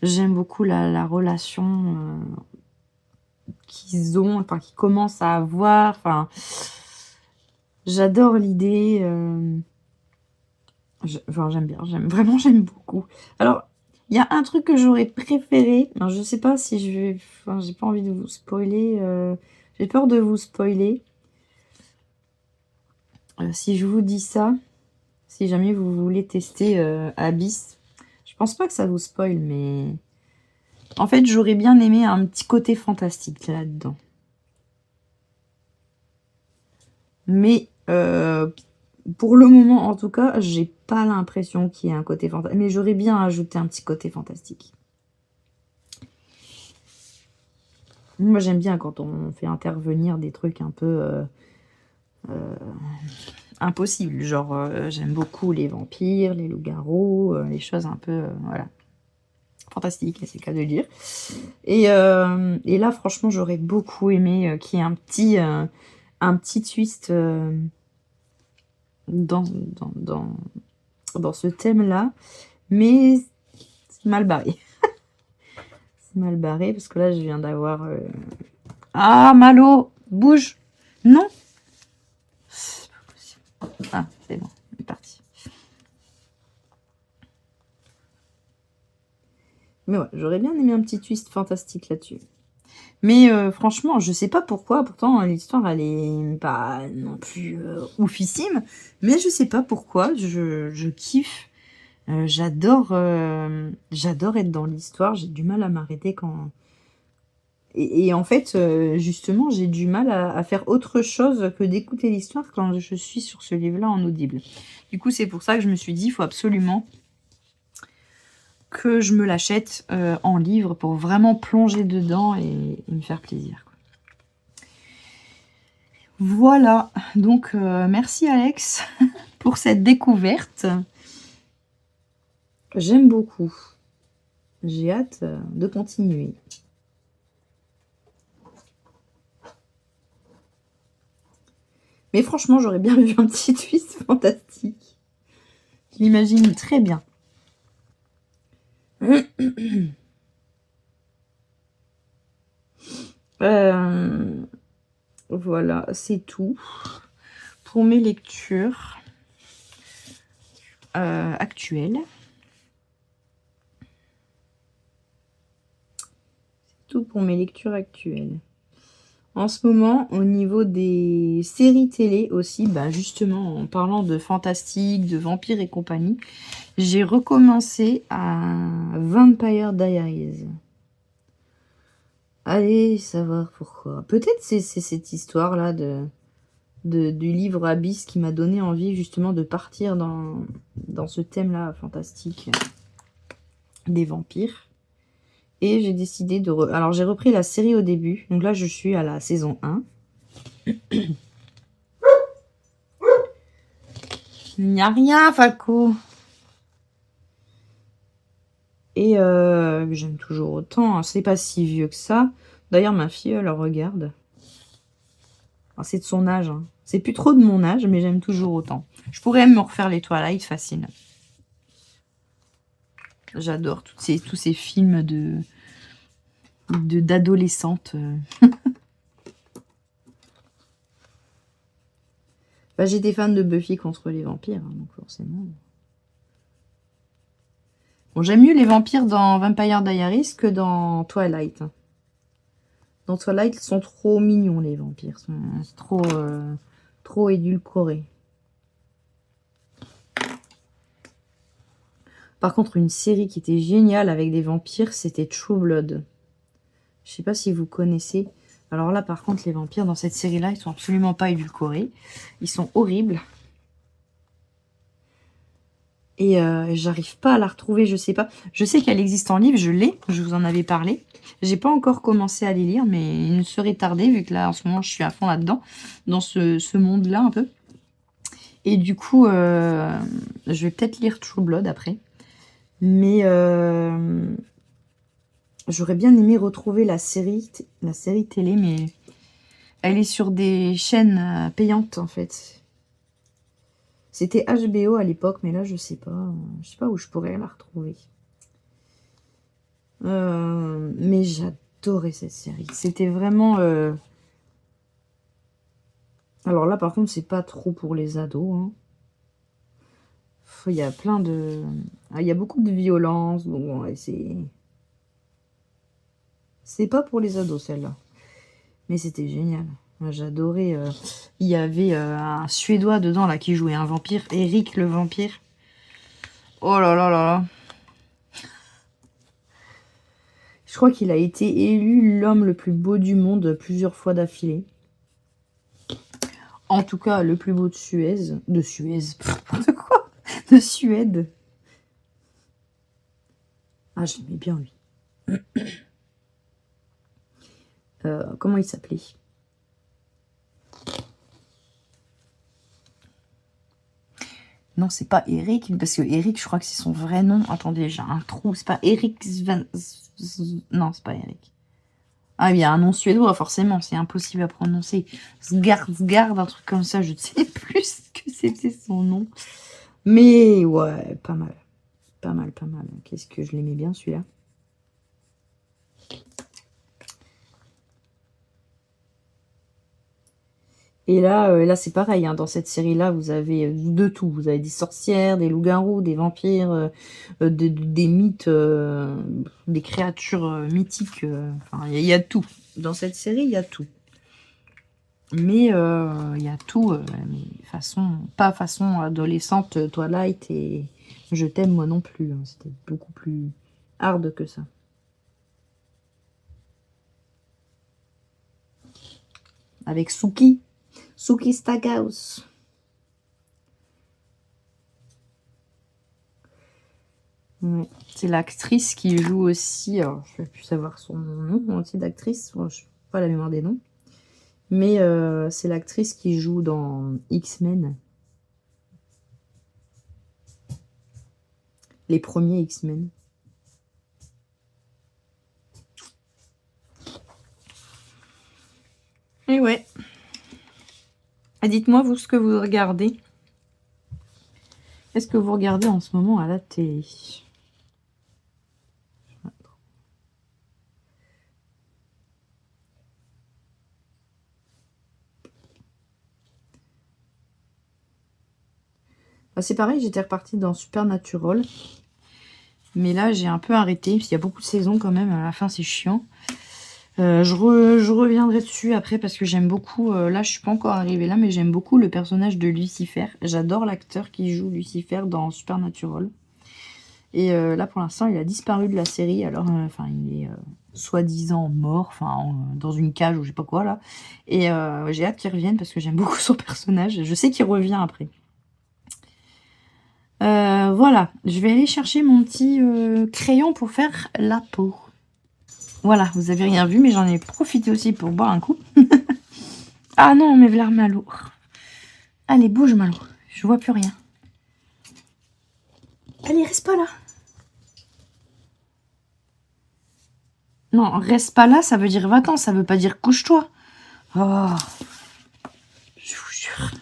[SPEAKER 1] j'aime beaucoup la relation qu'ils ont, enfin qu'ils commencent à avoir. Enfin, j'adore l'idée. Enfin, j'aime bien, j'aime beaucoup. Alors, il y a un truc que j'aurais préféré. Alors, je sais pas si je vais... Enfin, j'ai pas envie de vous spoiler. J'ai peur de vous spoiler. Si je vous dis ça, si jamais vous voulez tester Abyss, je pense pas que ça vous spoil, mais... En fait, j'aurais bien aimé un petit côté fantastique là-dedans. Mais... pour le moment, en tout cas, j'ai pas l'impression qu'il y ait un côté fantastique. Mais j'aurais bien ajouté un petit côté fantastique. Moi, j'aime bien quand on fait intervenir des trucs un peu impossibles. Genre, j'aime beaucoup les vampires, les loups-garous, les choses un peu, voilà, fantastiques, c'est le cas de le dire. Et là, franchement, j'aurais beaucoup aimé qu'il y ait un petit twist dans ce thème-là. Mais c'est mal barré. C'est mal barré parce que là, je viens d'avoir... Ah, Malo, bouge. Non. C'est pas possible. Ah, c'est bon, il est parti. Mais ouais, j'aurais bien aimé un petit twist fantastique là-dessus. Mais franchement, je sais pas pourquoi. Pourtant, l'histoire, elle est pas non plus oufissime. Mais je sais pas pourquoi. Je kiffe. J'adore être dans l'histoire. J'ai du mal à m'arrêter quand... Et en fait, justement, j'ai du mal à faire autre chose que d'écouter l'histoire quand je suis sur ce livre-là en audible. Du coup, c'est pour ça que je me suis dit, il faut absolument que je me l'achète en livre pour vraiment plonger dedans et me faire plaisir, quoi. Voilà, donc merci Alex pour cette découverte. J'aime beaucoup. J'ai hâte de continuer. Mais franchement, j'aurais bien vu un petit twist fantastique. Je l'imagine très bien. Voilà, c'est tout pour mes lectures actuelles. C'est tout pour mes lectures actuelles. En ce moment, au niveau des séries télé aussi, bah justement, en parlant de fantastique, de vampires et compagnie, j'ai recommencé à Vampire Diaries. Allez savoir pourquoi. Peut-être c'est cette histoire-là du livre Abyss qui m'a donné envie justement de partir dans ce thème-là fantastique des vampires. Et j'ai décidé de... Alors j'ai repris la série au début. Donc là je suis à la saison 1. Il n'y a rien, Falco. Et j'aime toujours autant. C'est pas si vieux que ça. D'ailleurs, ma fille, elle le regarde. Enfin, c'est de son âge. Hein. C'est plus trop de mon âge, mais j'aime toujours autant. Je pourrais même me refaire les Twilight facile. J'adore tous ces films d'adolescentes. Bah, j'étais fan de Buffy contre les vampires, hein, donc forcément. Bon, j'aime mieux les vampires dans Vampire Diaries que dans Twilight. Dans Twilight, ils sont trop mignons, les vampires. C'est trop édulcoré. Par contre, une série qui était géniale avec des vampires, c'était True Blood. Je sais pas si vous connaissez. Alors là, par contre, les vampires dans cette série-là, ils sont absolument pas édulcorés. Ils sont horribles. Et j'arrive pas à la retrouver, je sais pas. Je sais qu'elle existe en livre, je l'ai, je vous en avais parlé. J'ai pas encore commencé à les lire, mais il ne serait tardé, vu que là, en ce moment, je suis à fond là-dedans, dans ce monde-là, un peu. Et du coup, je vais peut-être lire True Blood après. Mais j'aurais bien aimé retrouver la série télé, mais elle est sur des chaînes payantes, en fait. C'était HBO à l'époque, mais là, je sais pas où je pourrais la retrouver. Mais j'adorais cette série. C'était vraiment... Alors là, par contre, c'est pas trop pour les ados. Hein. Il y a plein de... Il y a beaucoup de violence. Bon, ouais, c'est pas pour les ados, celle-là. Mais c'était génial. Moi, j'adorais... Il y avait un Suédois dedans, là, qui jouait un vampire. Eric le vampire. Oh là là là là. Je crois qu'il a été élu l'homme le plus beau du monde plusieurs fois d'affilée. En tout cas, le plus beau de Suez. De Suez. De quoi? De Suède. Ah, je l'aimais bien, lui. Comment il s'appelait? Non, c'est pas Eric, parce que Eric, je crois que c'est son vrai nom. Attendez, j'ai un trou. C'est pas Eric Sven... Non, c'est pas Eric. Ah, il y a un nom suédois, forcément. C'est impossible à prononcer. Sgard, un truc comme ça. Je ne sais plus ce que c'était son nom. Mais ouais, pas mal. Pas mal, pas mal. Qu'est-ce que je l'aimais bien, celui-là. Et là c'est pareil, hein, dans cette série-là, vous avez de tout. Vous avez des sorcières, des loups-garous, des vampires, des mythes, des créatures mythiques. Enfin, il y a tout. Dans cette série, il y a tout. Mais il y a tout, mais pas façon adolescente, Twilight et Je t'aime moi non plus. Hein. C'était beaucoup plus hard que ça. Avec Suki Stackhouse. Ouais. C'est l'actrice qui joue aussi, alors je ne vais plus savoir son nom entier d'actrice, je n'ai pas la mémoire des noms, mais c'est l'actrice qui joue dans X-Men, les premiers X-Men. Et ouais. Dites-moi, vous, ce que vous regardez. Qu'est-ce que vous regardez en ce moment à la télé? Bah, c'est pareil, j'étais repartie dans Supernatural. Mais là, j'ai un peu arrêté, parce qu'il y a beaucoup de saisons quand même. À la fin, c'est chiant. Je reviendrai dessus après, parce que j'aime beaucoup... là, je suis pas encore arrivée là, mais j'aime beaucoup le personnage de Lucifer. J'adore l'acteur qui joue Lucifer dans Supernatural. Et là, pour l'instant, il a disparu de la série. Alors, enfin, il est soi-disant mort, enfin, dans une cage ou je sais pas quoi, là. Et j'ai hâte qu'il revienne, parce que j'aime beaucoup son personnage. Je sais qu'il revient après. Voilà, je vais aller chercher mon petit crayon pour faire la peau. Voilà, vous avez rien vu, mais j'en ai profité aussi pour boire un coup. Ah non, mais voilà Malo. Allez, bouge Malo, je vois plus rien. Allez, reste pas là. Non, reste pas là, ça veut dire va-t'en, ça veut pas dire couche-toi. Oh, je vous jure.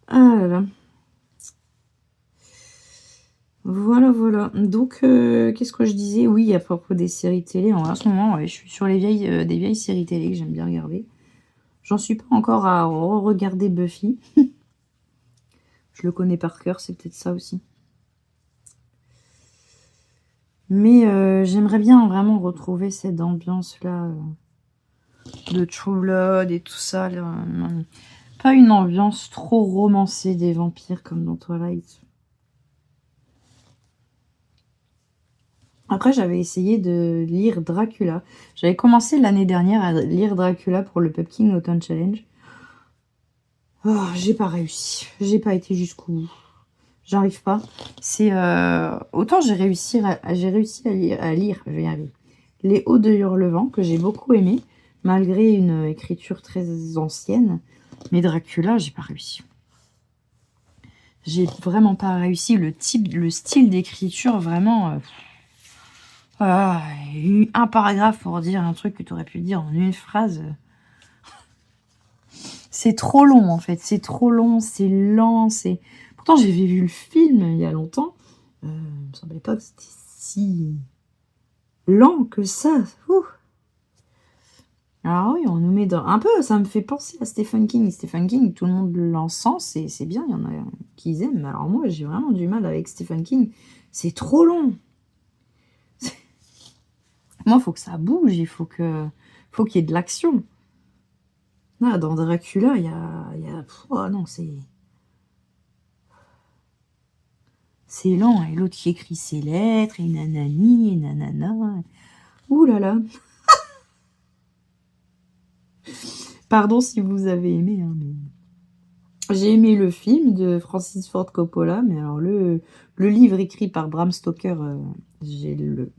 [SPEAKER 1] Ah là là. Voilà, voilà. Donc, qu'est-ce que je disais? Oui, à propos des séries télé, en ce moment, ouais, je suis sur les des vieilles séries télé que j'aime bien regarder. J'en suis pas encore à regarder Buffy. Je le connais par cœur, c'est peut-être ça aussi. Mais j'aimerais bien vraiment retrouver cette ambiance-là de True Blood et tout ça. Là. Pas une ambiance trop romancée des vampires comme dans Twilight. Après, j'avais essayé de lire Dracula. J'avais commencé l'année dernière à lire Dracula pour le Pumpkin Autumn Challenge. Oh, j'ai pas réussi. J'ai pas été jusqu'au bout. J'arrive pas. C'est autant j'ai réussi à lire, je vais y arriver, Les Hauts de Hurlevent, que j'ai beaucoup aimé, malgré une écriture très ancienne. Mais Dracula, j'ai pas réussi. J'ai vraiment pas réussi. Le style d'écriture, vraiment... voilà, un paragraphe pour dire un truc que tu aurais pu dire en une phrase. C'est trop long, en fait. C'est trop long, c'est lent, c'est... Pourtant, j'ai vu le film il y a longtemps. Il me semblait pas que c'était si lent que ça. Ouh. Alors oui, on nous met dans... Un peu, ça me fait penser à Stephen King. Stephen King, tout le monde l'encense, c'est bien, il y en a qui aiment. Alors moi, j'ai vraiment du mal avec Stephen King. C'est trop long. Moi, il faut que ça bouge, faut qu'il y ait de l'action. Là, dans Dracula, il y a... Oh non, c'est lent. Et l'autre qui écrit ses lettres, et nanani, et nanana. Ouh là là. Pardon si vous avez aimé, hein, mais... J'ai aimé le film de Francis Ford Coppola, mais alors le livre écrit par Bram Stoker, j'ai le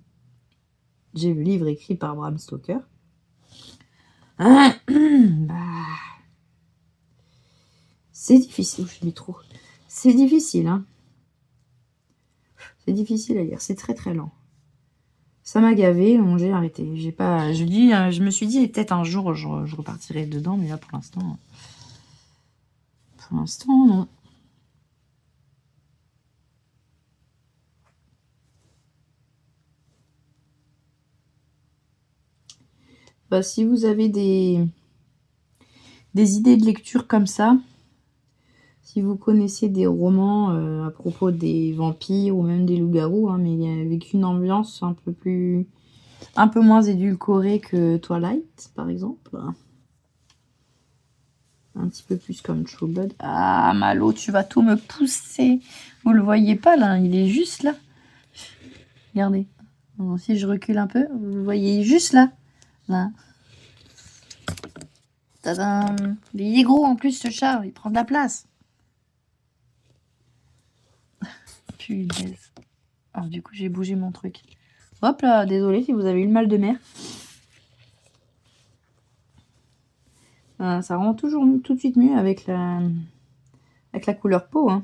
[SPEAKER 1] livre écrit par Bram Stoker. Bah, c'est difficile, je dis trop. C'est difficile, hein. C'est difficile à lire, c'est très très lent. Ça m'a gavé, donc j'ai arrêté. J'ai pas, je me suis dit peut-être un jour je repartirai dedans, mais là pour l'instant non. Bah, si vous avez des idées de lecture comme ça, si vous connaissez des romans à propos des vampires ou même des loups-garous, hein, mais avec une ambiance un peu moins édulcorée que Twilight, par exemple. Un petit peu plus comme True Blood. Ah, Malo, tu vas tout me pousser. Vous le voyez pas, là, il est juste là. Regardez. Bon, si je recule un peu, vous le voyez juste là. Là. Tadam. Il est gros en plus, ce chat, il prend de la place. Punaise. Alors, du coup, j'ai bougé mon truc. Hop là, désolé si vous avez eu le mal de mer. Ça rend toujours tout de suite mieux avec la couleur peau. Hein.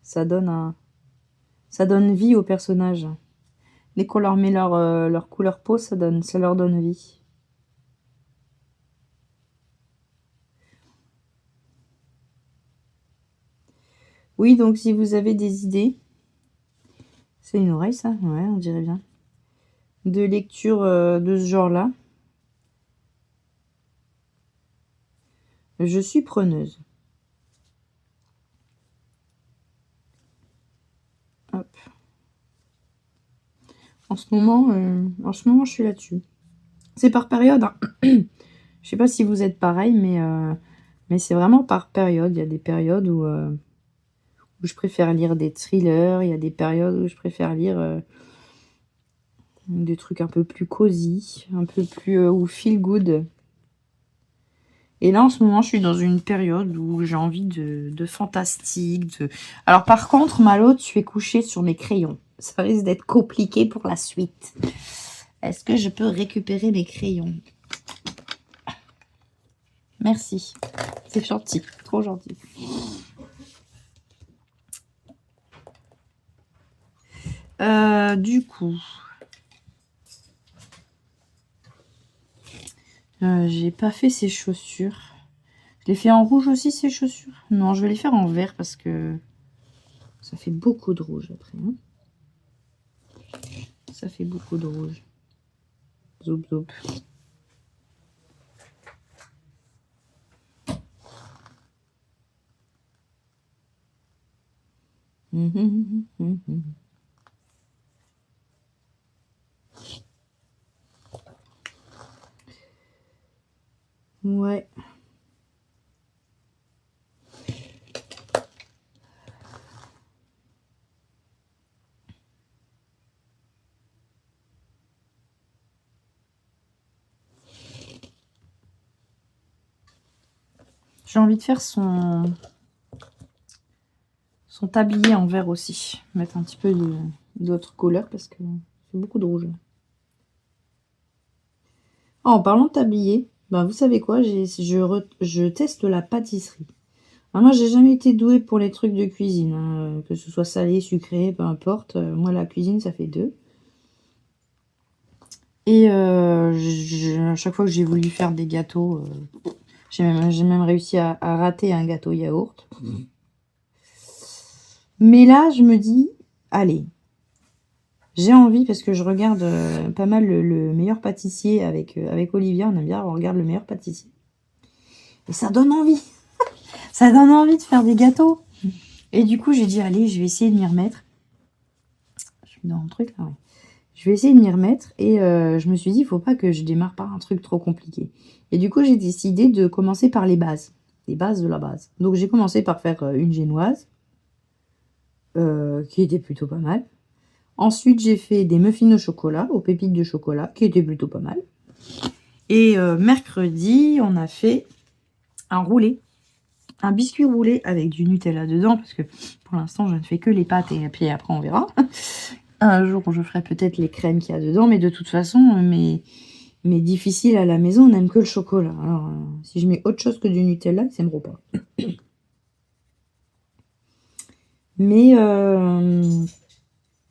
[SPEAKER 1] Ça donne Ça donne vie aux personnages. Dès qu'on leur met leur couleur peau, ça leur donne vie. Oui, donc si vous avez des idées, c'est une oreille ça? Ouais, on dirait bien. De lecture de ce genre-là. Je suis preneuse. Hop. En ce moment, je suis là-dessus. C'est par période, hein. Je sais pas si vous êtes pareil, mais c'est vraiment par période. Il y a des périodes où je préfère lire des thrillers. Il y a des périodes où je préfère lire des trucs un peu plus cosy, un peu plus ou feel good. Et là, en ce moment, je suis dans une période où j'ai envie de fantastique. Alors, par contre, Malo, tu es couché sur mes crayons. Ça risque d'être compliqué pour la suite. Est-ce que je peux récupérer mes crayons? Merci. C'est gentil. Trop gentil. Du coup... j'ai pas fait ces chaussures. Je les fais en rouge aussi, ces chaussures? Non, je vais les faire en vert parce que ça fait beaucoup de rouge après. Hein, ça fait beaucoup de rouge. Zoup, zoup. Ouais. J'ai envie de faire son tablier en vert aussi. Mettre un petit peu d'autres couleurs parce que c'est beaucoup de rouge. Oh, en parlant de tablier, ben vous savez quoi, je teste la pâtisserie. Alors moi, j'ai jamais été douée pour les trucs de cuisine, hein, que ce soit salé, sucré, peu importe. Moi, la cuisine, ça fait 2. Et à chaque fois que j'ai voulu faire des gâteaux, j'ai même réussi à rater un gâteau yaourt. Mais là, je me dis, allez, j'ai envie, parce que je regarde pas mal le meilleur pâtissier avec Olivia. On aime bien, on regarde le meilleur pâtissier. Et ça donne envie. Ça donne envie de faire des gâteaux. Et du coup, j'ai dit, allez, je vais essayer de m'y remettre. Je suis dans le truc, là, ouais. Je vais essayer de m'y remettre. Et je me suis dit, il faut pas que je démarre par un truc trop compliqué. Et du coup, j'ai décidé de commencer par les bases. Les bases de la base. Donc, j'ai commencé par faire une génoise. Qui était plutôt pas mal. Ensuite, j'ai fait des muffins au chocolat, aux pépites de chocolat, qui étaient plutôt pas mal. Et mercredi, on a fait un roulé. Un biscuit roulé avec du Nutella dedans, parce que pour l'instant, je ne fais que les pâtes, et puis après, on verra. Un jour, je ferai peut-être les crèmes qu'il y a dedans, mais de toute façon, mes difficiles à la maison, on n'aime que le chocolat. Alors, si je mets autre chose que du Nutella, ils n'aimeront pas. Mais,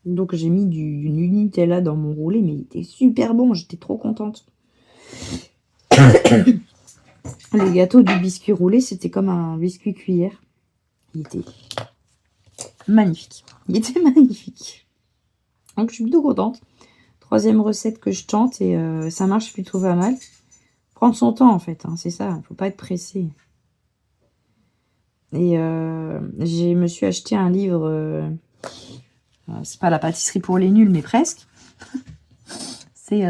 [SPEAKER 1] donc j'ai mis du Nutella dans mon roulé, mais il était super bon, j'étais trop contente. Le gâteau du biscuit roulé, c'était comme un biscuit cuillère. Il était magnifique. Il était magnifique. Donc je suis plutôt contente. 3e recette que je tente et ça marche plutôt pas mal. Prendre son temps en fait, hein, c'est ça, il ne faut pas être pressé. Et je me suis acheté un livre, c'est pas la pâtisserie pour les nuls, mais presque. C'est,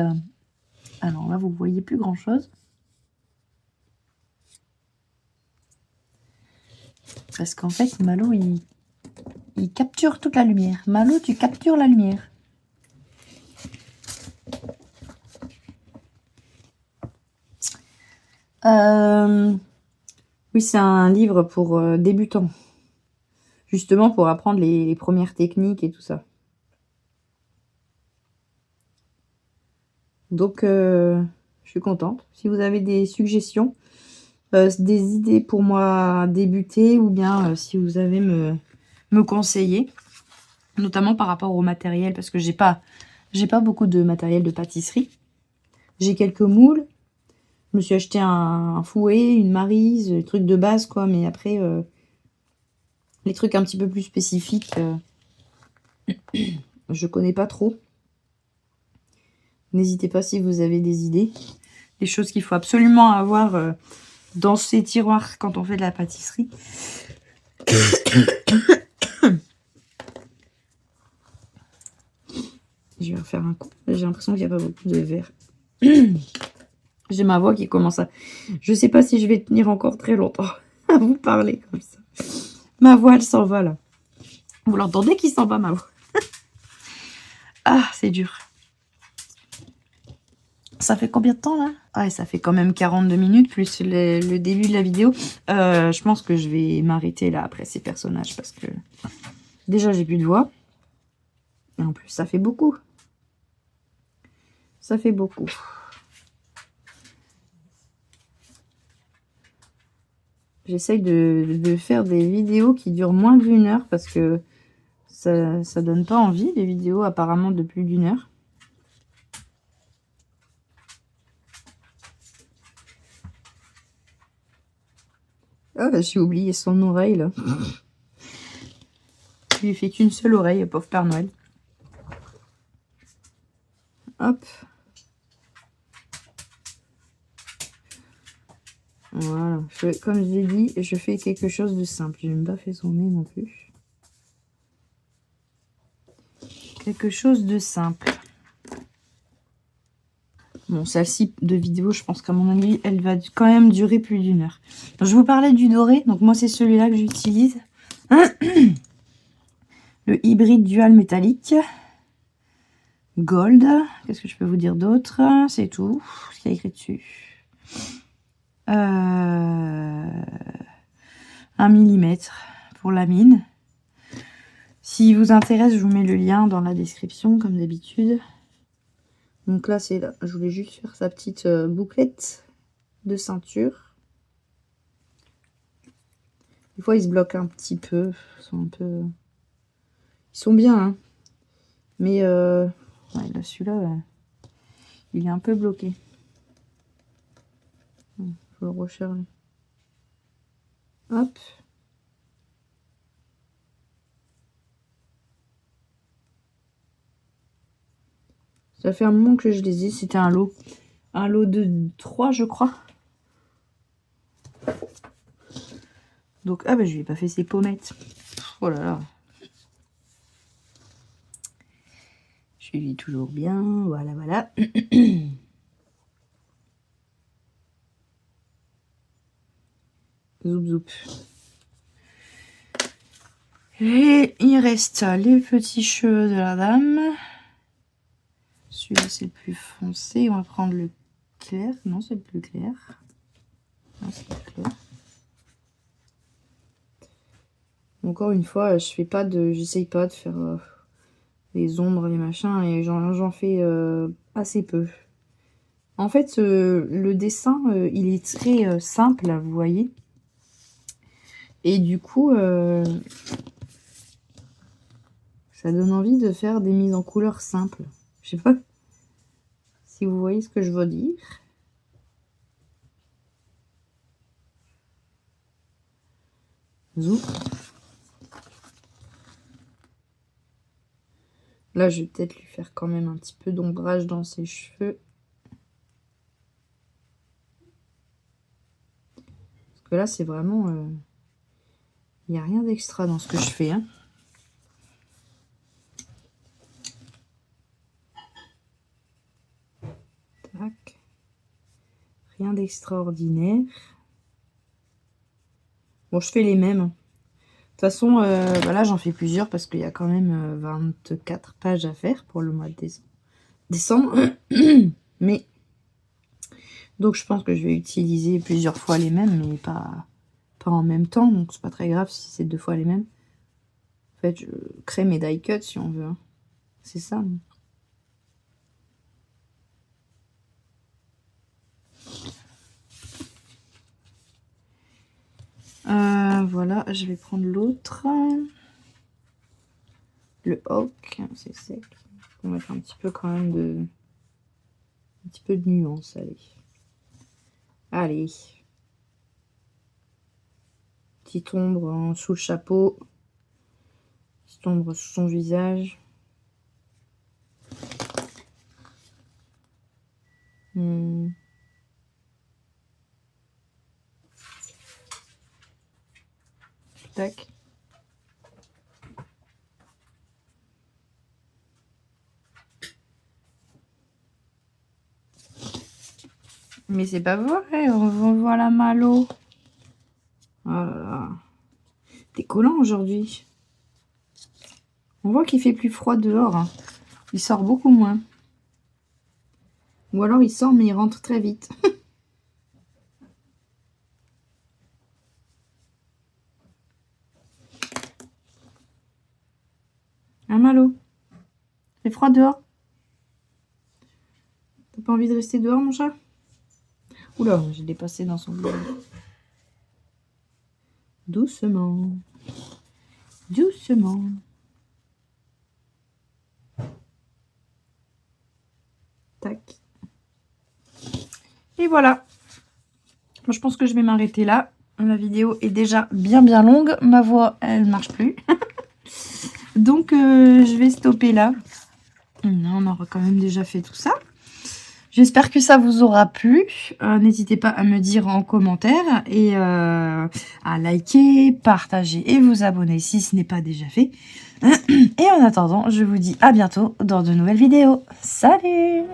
[SPEAKER 1] alors là vous voyez plus grand chose. Parce qu'en fait, Malo, il capture toute la lumière. Malo, tu captures la lumière. Oui, c'est un livre pour débutants. Justement, pour apprendre les premières techniques et tout ça. Donc, je suis contente. Si vous avez des suggestions, des idées pour moi débuter, ou bien si vous avez me conseiller, Notamment par rapport au matériel, parce que j'ai pas beaucoup de matériel de pâtisserie. J'ai quelques moules. Je me suis acheté un fouet, une maryse, des trucs de base, quoi. Mais après, les trucs un petit peu plus spécifiques, je connais pas trop. N'hésitez pas si vous avez des idées. Des choses qu'il faut absolument avoir dans ces tiroirs quand on fait de la pâtisserie. Je vais refaire un coup. J'ai l'impression qu'il n'y a pas beaucoup de verre. J'ai ma voix qui commence à... Je sais pas si je vais tenir encore très longtemps à vous parler comme ça. Ma voix, elle s'en va, là. Vous l'entendez qui s'en va, ma voix? Ah, c'est dur. Ça fait combien de temps, là? Ah, ça fait quand même 42 minutes, plus le début de la vidéo. Je pense que je vais m'arrêter, là, après ces personnages, parce que... Déjà, j'ai plus de voix. Et en plus, ça fait beaucoup. Ça fait beaucoup. J'essaye de faire des vidéos qui durent moins d'1 heure parce que ça donne pas envie, les vidéos apparemment de plus d'1 heure. Ah, bah, j'ai oublié son oreille, là. Je lui ai fait qu'une seule oreille, pauvre Père Noël. Hop. Voilà. Comme je l'ai dit, je fais quelque chose de simple. Je n'ai pas fait son nez non plus. Quelque chose de simple. Bon, celle-ci de vidéo, je pense qu'à mon avis, elle va quand même durer plus d'1 heure. Donc, je vous parlais du doré. Donc, moi, c'est celui-là que j'utilise. Le hybride dual métallique. Gold. Qu'est-ce que je peux vous dire d'autre? C'est tout ce qu'il y a écrit dessus. 1 millimètre pour la mine. Si vous intéresse, je vous mets le lien dans la description, comme d'habitude. Donc là, c'est là. Je voulais juste faire sa petite bouclette de ceinture. Des fois, ils se bloquent un petit peu. Ils sont bien, hein. Mais ouais, là, celui-là, il est un peu bloqué. Il faut le recharger. Hop. Ça fait un moment que je les ai. C'était un lot. Un lot de 3, je crois. Donc, ah bah, je lui ai pas fait ses pommettes. Oh là là. Je lui dis toujours bien. Voilà, voilà. Zoup, zoup. Et il reste les petits cheveux de la dame. Celui-là, c'est le plus foncé. On va prendre le clair. Non, c'est le plus clair. Non, c'est le plus clair. Encore une fois, j'essaye pas de faire les ombres, les machins, et j'en fais assez peu. En fait, le dessin, il est très simple, là, vous voyez. Et du coup, ça donne envie de faire des mises en couleur simples. Je sais pas si vous voyez ce que je veux dire. Zoom. Là, je vais peut-être lui faire quand même un petit peu d'ombrage dans ses cheveux. Parce que là, c'est vraiment... il n'y a rien d'extra dans ce que je fais, hein. Tac. Rien d'extraordinaire. Bon, je fais les mêmes. De toute façon, voilà, j'en fais plusieurs parce qu'il y a quand même 24 pages à faire pour le mois de décembre. Mais, donc je pense que je vais utiliser plusieurs fois les mêmes, mais pas en même temps. Donc c'est pas très grave si c'est 2 fois les mêmes. En fait, je crée mes die cuts si on veut, hein. C'est ça. Voilà, je vais prendre l'autre. Le oak, c'est sec. On va mettre un petit peu quand même de... Un petit peu de nuance, allez. Allez. Petite ombre en sous le chapeau. Petite ombre sous son visage. Tac. Mais c'est pas vrai, on voit la malo. Oh là là. T'es collant aujourd'hui. On voit qu'il fait plus froid dehors. Hein. Il sort beaucoup moins. Ou alors il sort mais il rentre très vite. Un malo. Il fait froid dehors. T'as pas envie de rester dehors mon chat? Oula, j'ai dépassé dans son bureau. Doucement. Doucement. Tac. Et voilà. Moi, je pense que je vais m'arrêter là. La vidéo est déjà bien longue. Ma voix, elle marche plus. Donc, je vais stopper là. On aura quand même déjà fait tout ça. J'espère que ça vous aura plu. N'hésitez pas à me dire en commentaire et à liker, partager et vous abonner si ce n'est pas déjà fait. Et en attendant, je vous dis à bientôt dans de nouvelles vidéos. Salut!